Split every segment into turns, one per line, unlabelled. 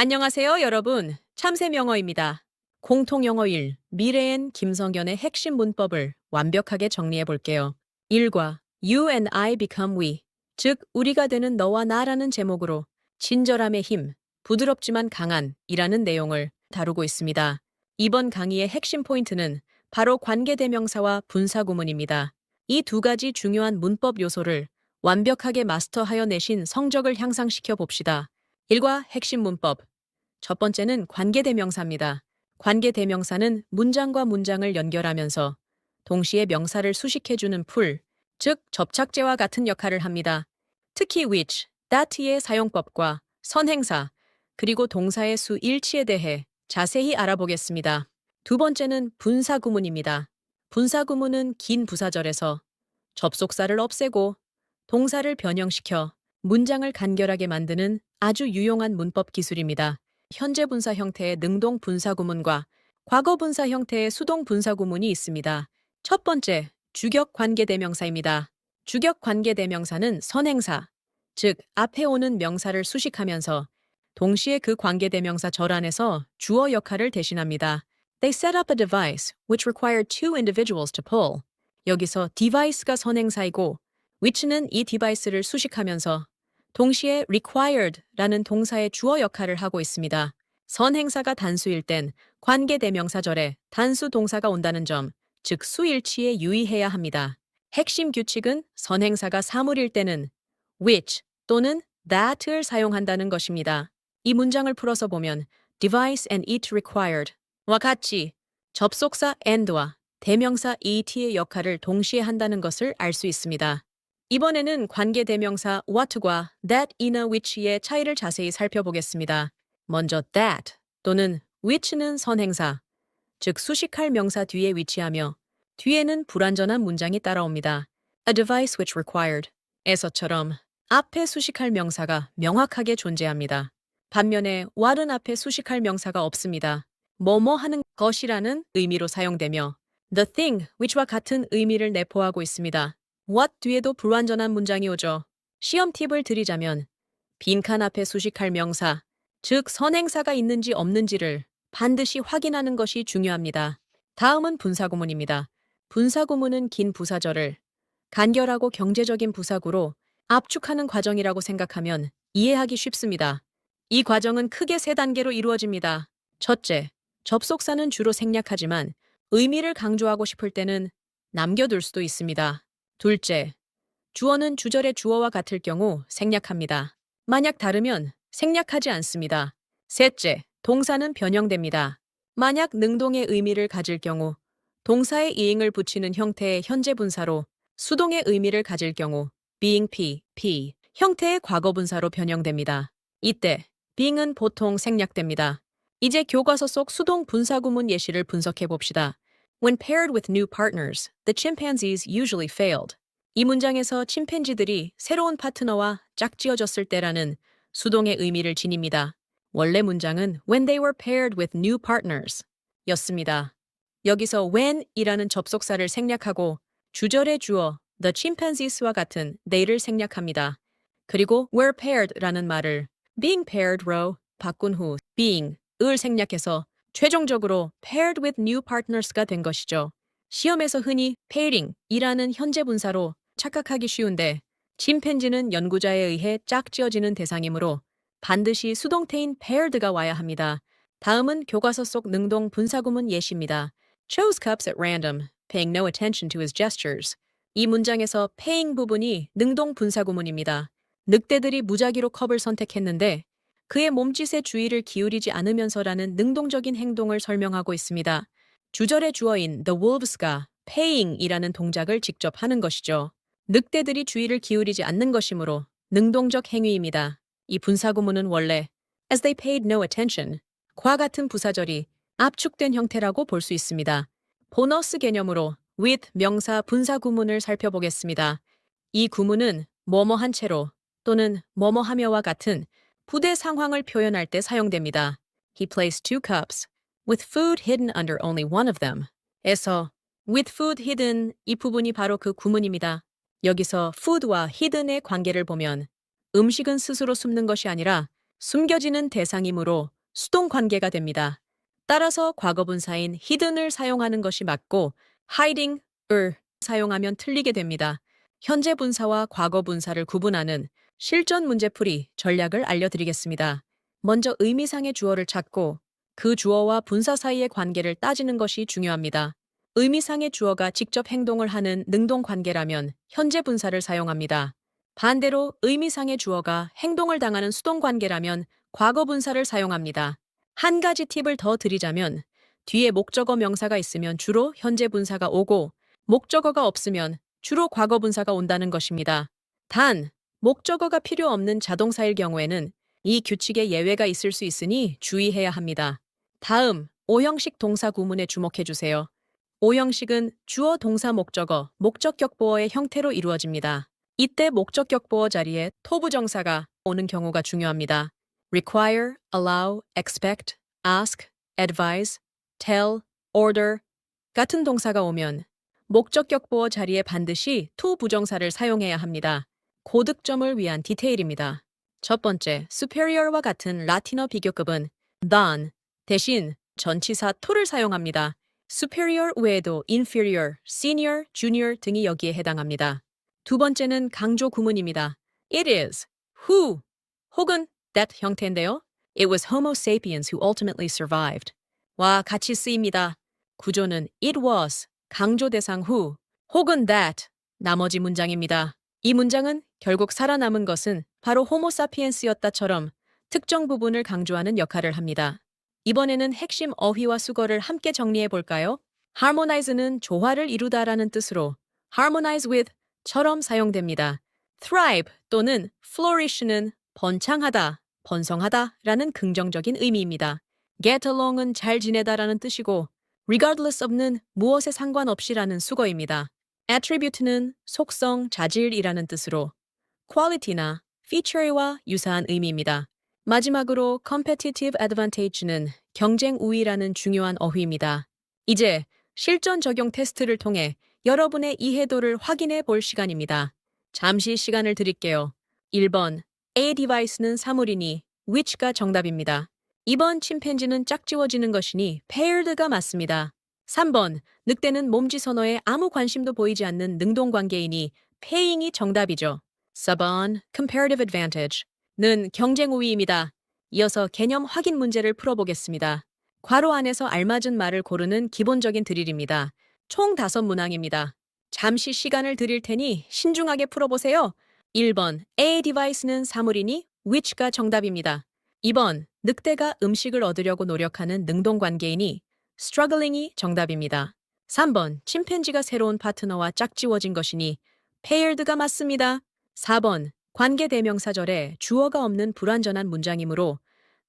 안녕하세요, 여러분. 참새명어입니다. 공통영어 1, 미래엔 김성현의 핵심 문법을 완벽하게 정리해 볼게요. 1과 You and I become we, 즉 우리가 되는 너와 나라는 제목으로 친절함의 힘, 부드럽지만 강한 이라는 내용을 다루고 있습니다. 이번 강의의 핵심 포인트는 바로 관계대명사와 분사구문입니다. 이 두 가지 중요한 문법 요소를 완벽하게 마스터하여 내신 성적을 향상시켜 봅시다. 1과 핵심 문법. 첫 번째는 관계대명사입니다. 관계대명사는 문장과 문장을 연결하면서 동시에 명사를 수식해주는 풀, 즉 접착제와 같은 역할을 합니다. 특히 which, that의 사용법과 선행사, 그리고 동사의 수 일치에 대해 자세히 알아보겠습니다. 두 번째는 분사구문입니다. 분사구문은 긴 부사절에서 접속사를 없애고 동사를 변형시켜 문장을 간결하게 만드는 아주 유용한 문법 기술입니다. 현재 분사 형태의 능동 분사구문과 과거 분사 형태의 수동 분사구문이 있습니다. 첫 번째, 주격 관계대명사입니다. 주격 관계대명사는 선행사, 즉 앞에 오는 명사를 수식하면서 동시에 그 관계대명사 절 안에서 주어 역할을 대신합니다. They set up a device which required two individuals to pull. 여기서 device가 선행사이고 which는 이 디바이스를 수식하면서 동시에 required라는 동사의 주어 역할을 하고 있습니다. 선행사가 단수일 땐 관계대명사절에 단수 동사가 온다는 점, 즉 수일치에 유의해야 합니다. 핵심 규칙은 선행사가 사물일 때는 which 또는 that을 사용한다는 것입니다. 이 문장을 풀어서 보면 device and it required와 같이 접속사 and와 대명사 et의 역할을 동시에 한다는 것을 알 수 있습니다. 이번에는 관계대명사 what과 that이나 which의 차이를 자세히 살펴보겠습니다. 먼저 that 또는 which는 선행사, 즉 수식할 명사 뒤에 위치하며 뒤에는 불완전한 문장이 따라옵니다. A device which required 에서처럼 앞에 수식할 명사가 명확하게 존재합니다. 반면에 what은 앞에 수식할 명사가 없습니다. 뭐뭐 하는 것이라는 의미로 사용되며 the thing which와 같은 의미를 내포하고 있습니다. what 뒤에도 불완전한 문장이 오죠. 시험 팁을 드리자면 빈칸 앞에 수식할 명사, 즉 선행사가 있는지 없는지를 반드시 확인하는 것이 중요합니다. 다음은 분사구문입니다. 분사구문은 긴 부사절을 간결하고 경제적인 부사구로 압축하는 과정이라고 생각하면 이해하기 쉽습니다. 이 과정은 크게 세 단계로 이루어집니다. 첫째, 접속사는 주로 생략하지만 의미를 강조하고 싶을 때는 남겨둘 수도 있습니다. 둘째, 주어는 주절의 주어와 같을 경우 생략합니다. 만약 다르면 생략하지 않습니다. 셋째, 동사는 변형됩니다. 만약 능동의 의미를 가질 경우 동사의 이응을 붙이는 형태의 현재 분사로 수동의 의미를 가질 경우 being p 형태의 과거 분사로 변형됩니다. 이때 being은 보통 생략됩니다. 이제 교과서 속 수동 분사구문 예시를 분석해 봅시다. When paired with new partners, the chimpanzees usually failed. 이 문장에서 침팬지들이 새로운 파트너와 짝지어졌을 때라는 수동의 의미를 지닙니다. 원래 문장은 when they were paired with new partners 였습니다. 여기서 when이라는 접속사를 생략하고 주절의 주어 the chimpanzees와 같은 they를 생략합니다. 그리고 were paired라는 말을 being paired로 바꾼 후 being을 생략해서 최종적으로 paired with new partners가 된 것이죠. 시험에서 흔히 pairing이라는 현재 분사로 착각하기 쉬운데 침팬지는 연구자에 의해 짝지어지는 대상이므로 반드시 수동태인 paired가 와야 합니다. 다음은 교과서 속 능동 분사구문 예시입니다. Chose cups at random, paying no attention to his gestures. 이 문장에서 paying 부분이 능동 분사구문입니다. 늑대들이 무작위로 컵을 선택했는데 그의 몸짓에 주의를 기울이지 않으면서라는 능동적인 행동을 설명하고 있습니다. 주절의 주어인 the wolves가 paying이라는 동작을 직접 하는 것이죠. 늑대들이 주의를 기울이지 않는 것이므로 능동적 행위입니다. 이 분사구문은 원래 as they paid no attention 과 같은 부사절이 압축된 형태라고 볼 수 있습니다. 보너스 개념으로 with 명사 분사구문을 살펴보겠습니다. 이 구문은 뭐뭐한 채로 또는 뭐뭐하며와 같은 부대 상황을 표현할 때 사용됩니다. He placed two cups with food hidden under only one of them. 에서 with food hidden 이 부분이 바로 그 구문입니다. 여기서 food와 hidden의 관계를 보면 음식은 스스로 숨는 것이 아니라 숨겨지는 대상이므로 수동 관계가 됩니다. 따라서 과거분사인 hidden을 사용하는 것이 맞고 hiding을 사용하면 틀리게 됩니다. 현재 분사와 과거 분사를 구분하는 실전 문제풀이 전략을 알려드리겠습니다. 먼저 의미상의 주어를 찾고 그 주어와 분사 사이의 관계를 따지는 것이 중요합니다. 의미상의 주어가 직접 행동을 하는 능동 관계라면 현재 분사를 사용합니다. 반대로 의미상의 주어가 행동을 당하는 수동 관계라면 과거 분사를 사용합니다. 한 가지 팁을 더 드리자면 뒤에 목적어 명사가 있으면 주로 현재 분사가 오고 목적어가 없으면 주로 과거 분사가 온다는 것입니다. 단, 목적어가 필요 없는 자동사일 경우에는 이 규칙에 예외가 있을 수 있으니 주의해야 합니다. 다음, 오형식 동사 구문에 주목해 주세요. 오형식은 주어 동사 목적어, 목적격보어의 형태로 이루어집니다. 이때 목적격보어 자리에 토부정사가 오는 경우가 중요합니다. require, allow, expect, ask, advise, tell, order 같은 동사가 오면 목적격보어 자리에 반드시 to 부정사를 사용해야 합니다. 고득점을 위한 디테일입니다. 첫 번째, superior와 같은 라틴어 비교급은 than 대신 전치사 to를 사용합니다. superior 외에도 inferior, senior, junior 등이 여기에 해당합니다. 두 번째는 강조 구문입니다. It is, who, 혹은 that 형태인데요. It was Homo sapiens who ultimately survived. 와 같이 쓰입니다. 구조는 it was, 강조 대상 who, 혹은 that, 나머지 문장입니다. 이 문장은 결국 살아남은 것은 바로 호모 사피엔스였다처럼 특정 부분을 강조하는 역할을 합니다. 이번에는 핵심 어휘와 수거를 함께 정리해 볼까요? harmonize는 조화를 이루다라는 뜻으로 harmonize with 처럼 사용됩니다. thrive 또는 flourish는 번창하다, 번성하다 라는 긍정적인 의미입니다. get along은 잘 지내다라는 뜻이고 regardless of는 무엇에 상관없이라는 수거입니다. attribute는 속성, 자질이라는 뜻으로 quality나 feature와 유사한 의미입니다. 마지막으로 competitive advantage는 경쟁 우위라는 중요한 어휘입니다. 이제 실전 적용 테스트를 통해 여러분의 이해도를 확인해 볼 시간입니다. 잠시 시간을 드릴게요. 1번, A device는 사물이니 which가 정답입니다. 2번, 침팬지는 짝지워지는 것이니 paired가 맞습니다. 3번, 늑대는 몸지 선어에 아무 관심도 보이지 않는 능동관계이니 paying이 정답이죠. 4번, comparative advantage는 경쟁 우위입니다. 이어서 개념 확인 문제를 풀어보겠습니다. 괄호 안에서 알맞은 말을 고르는 기본적인 드릴입니다. 총 5문항입니다. 잠시 시간을 드릴 테니 신중하게 풀어보세요. 1번, A device는 사물이니 which가 정답입니다. 2번, 늑대가 음식을 얻으려고 노력하는 능동관계이니 struggling이 정답입니다. 3번, 침팬지가 새로운 파트너와 짝지워진 것이니 paired가 맞습니다. 4번, 관계대명사절에 주어가 없는 불완전한 문장이므로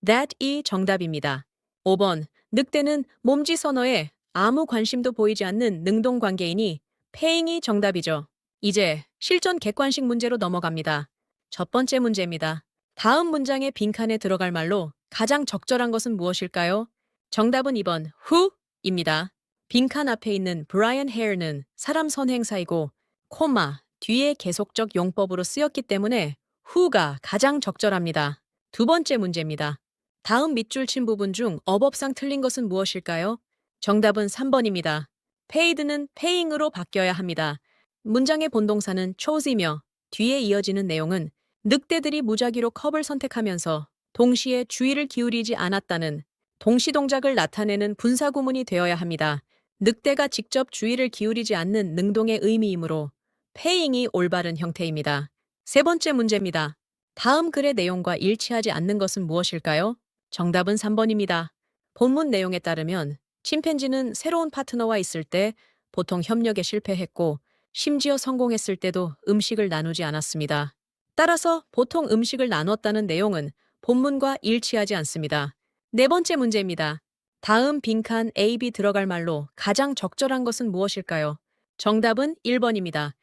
that이 정답입니다. 5번, 늑대는 몸지 선어에 아무 관심도 보이지 않는 능동관계이니 paying이 정답이죠. 이제 실전 객관식 문제로 넘어갑니다. 첫 번째 문제입니다. 다음 문장의 빈칸에 들어갈 말로 가장 적절한 것은 무엇일까요? 정답은 2번 who입니다. 빈칸 앞에 있는 Brian Hare는 사람 선행사이고 코마 뒤에 계속적 용법으로 쓰였기 때문에 who가 가장 적절합니다. 두 번째 문제입니다. 다음 밑줄 친 부분 중 어법상 틀린 것은 무엇일까요? 정답은 3번입니다. paid는 paying으로 바뀌어야 합니다. 문장의 본동사는 chose이며 뒤에 이어지는 내용은 늑대들이 무작위로 컵을 선택하면서 동시에 주의를 기울이지 않았다는 동시동작을 나타내는 분사구문이 되어야 합니다. 늑대가 직접 주의를 기울이지 않는 능동의 의미이므로 paying이 올바른 형태입니다. 세 번째 문제입니다. 다음 글의 내용과 일치하지 않는 것은 무엇일까요? 정답은 3번입니다. 본문 내용에 따르면 침팬지는 새로운 파트너와 있을 때 보통 협력에 실패했고 심지어 성공했을 때도 음식을 나누지 않았습니다. 따라서 보통 음식을 나눴다는 내용은 본문과 일치하지 않습니다. 네 번째 문제입니다. 다음 빈칸 A, B 들어갈 말로 가장 적절한 것은 무엇일까요? 정답은 1번입니다.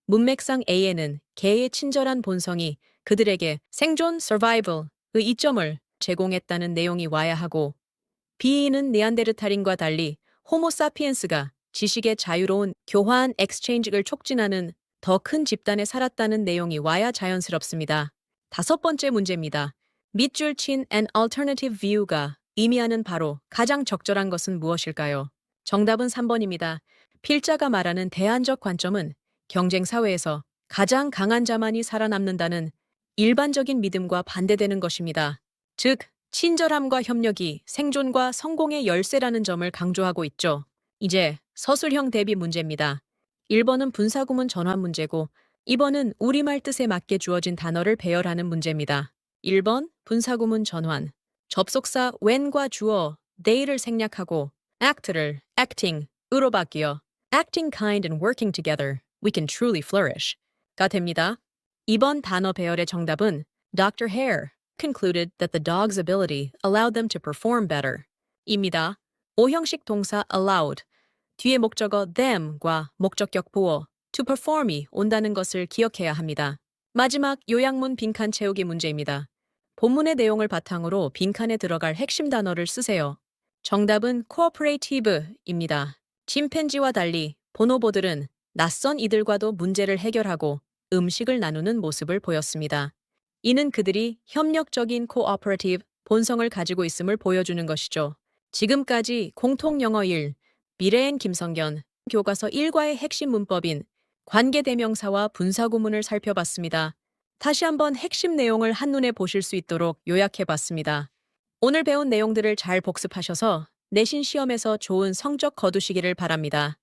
문맥상 A에는 개의 친절한 본성이 그들에게 생존 survival의 이점을 제공했다는 내용이 와야 하고 B는 네안데르탈인과 달리 호모 사피엔스가 지식의 자유로운 교환 엑스체인지를 촉진하는 더 큰 집단에 살았다는 내용이 와야 자연스럽습니다. 다섯 번째 문제입니다. 밑줄 친 an alternative view가 의미하는 바로 가장 적절한 것은 무엇일까요? 정답은 3번입니다. 필자가 말하는 대안적 관점은 경쟁 사회에서 가장 강한 자만이 살아남는다는 일반적인 믿음과 반대되는 것입니다. 즉, 친절함과 협력이 생존과 성공의 열쇠라는 점을 강조하고 있죠. 이제 서술형 대비 문제입니다. 1번은 분사구문 전환 문제고 2번은 우리말 뜻에 맞게 주어진 단어를 배열하는 문제입니다. 1번 분사구문 전환. 접속사 when과 주어 they를 생략하고 act를 acting으로 바뀌어 acting kind and working together, we can truly flourish가 됩니다. 2번 단어 배열의 정답은 Dr. Hare concluded that the dog's ability allowed them to perform better 입니다. 오형식 동사 allowed, 뒤에 목적어 them과 목적격 보어 to perform이 온다는 것을 기억해야 합니다. 마지막 요약문 빈칸 채우기 문제입니다. 본문의 내용을 바탕으로 빈칸에 들어갈 핵심 단어를 쓰세요. 정답은 cooperative입니다. 침팬지와 달리 보노보들은 낯선 이들과도 문제를 해결하고 음식을 나누는 모습을 보였습니다. 이는 그들이 협력적인 cooperative 본성을 가지고 있음을 보여주는 것이죠. 지금까지 공통영어 1, 미래엔 김성견, 교과서 1과의 핵심 문법인 관계대명사와 분사구문을 살펴봤습니다. 다시 한번 핵심 내용을 한눈에 보실 수 있도록 요약해봤습니다. 오늘 배운 내용들을 잘 복습하셔서 내신 시험에서 좋은 성적 거두시기를 바랍니다.